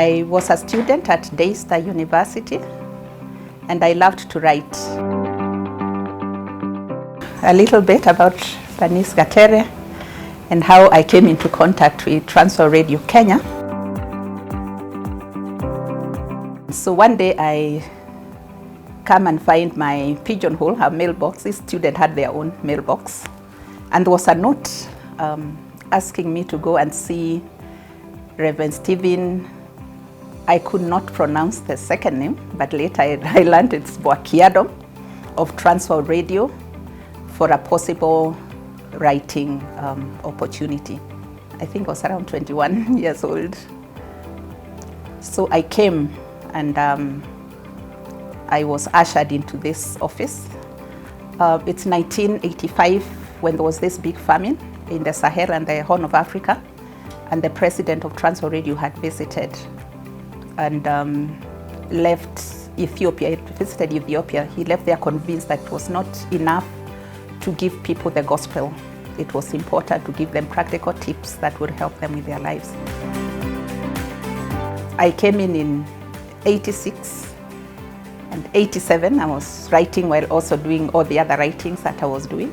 I was a student at Daystar University and I loved to write. A little bit about Bernice Gatere and how I came into contact with TWR Radio Kenya. So one day I come and find my pigeonhole, her mailbox. This student had their own mailbox. And there was a note asking me to go and see Reverend Stephen. I could not pronounce the second name, but later I learned it's Boakiado of TWR Radio for a possible writing opportunity. I think I was around 21 years old. So I came and I was ushered into this office. It's 1985 when there was this big famine in the Sahel and the Horn of Africa, and the president of TWR Radio had visited and left Ethiopia. He visited Ethiopia. He left there convinced that it was not enough to give people the gospel. It was important to give them practical tips that would help them with their lives. I came in 86 and 87. I was writing while also doing all the other writings that I was doing.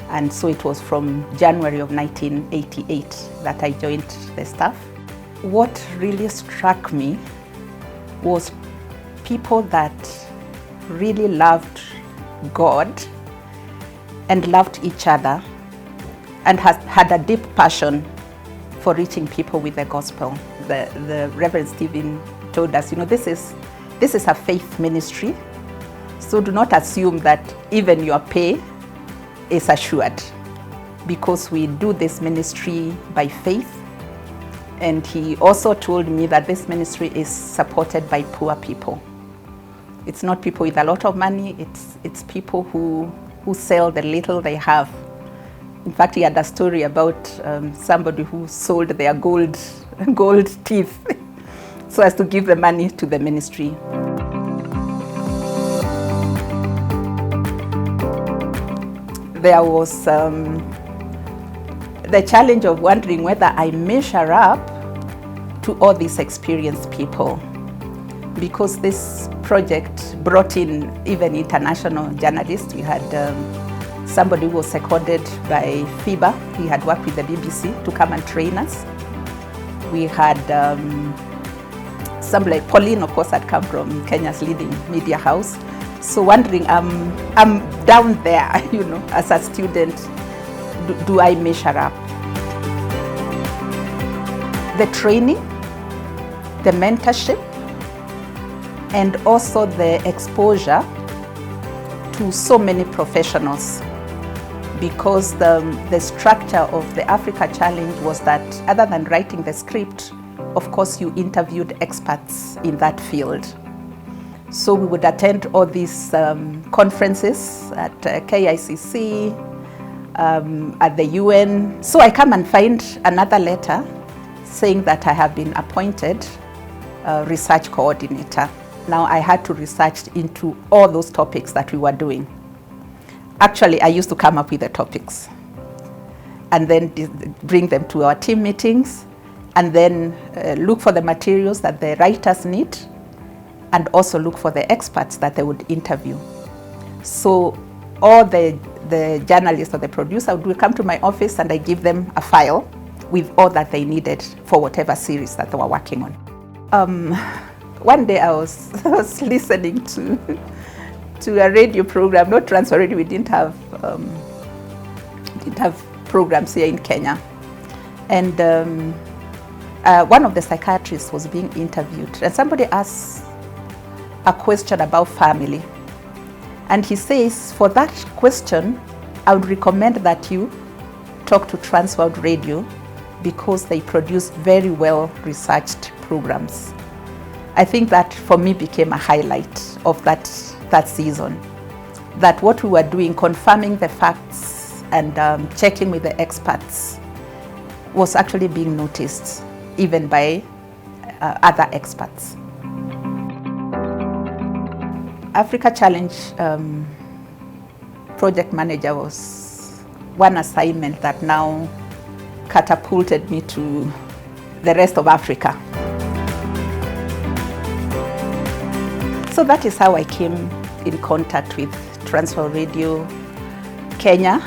And so it was from January of 1988 that I joined the staff. What really struck me was people that really loved God and loved each other and had a deep passion for reaching people with the gospel. The Reverend Stephen told us, this is a faith ministry, so do not assume that even your pay is assured, because we do this ministry by faith. And he also told me that this ministry is supported by poor people. It's not people with a lot of money, it's people who sell the little they have. In fact, he had a story about somebody who sold their gold teeth so as to give the money to the ministry. There was the challenge of wondering whether I measure up to all these experienced people, because this project brought in even international journalists. We had somebody who was seconded by FIBA. He had worked with the BBC to come and train us. We had somebody like Pauline, of course, had come from Kenya's leading media house. So wondering, I'm down there, as a student, do I measure up? The training, the mentorship, and also the exposure to so many professionals, because the structure of the Africa Challenge was that other than writing the script, of course you interviewed experts in that field. So we would attend all these conferences at KICC, at the UN. So I come and find another letter saying that I have been appointed research coordinator. Now I had to research into all those topics that we were doing. Actually, I used to come up with the topics and then bring them to our team meetings, and then look for the materials that the writers need, and also look for the experts that they would interview. So all the journalists or the producer would come to my office and I give them a file with all that they needed for whatever series that they were working on. One day I was listening to a radio program, not TWR Radio. We didn't have programs here in Kenya, and one of the psychiatrists was being interviewed, and somebody asked a question about family, and he says, for that question, I would recommend that you talk to TWR Radio, because they produce very well researched programs. I think that for me became a highlight of that season, that what we were doing, confirming the facts and checking with the experts, was actually being noticed even by other experts. Africa Challenge project manager was one assignment that now catapulted me to the rest of Africa. So that is how I came in contact with TWR Radio Kenya.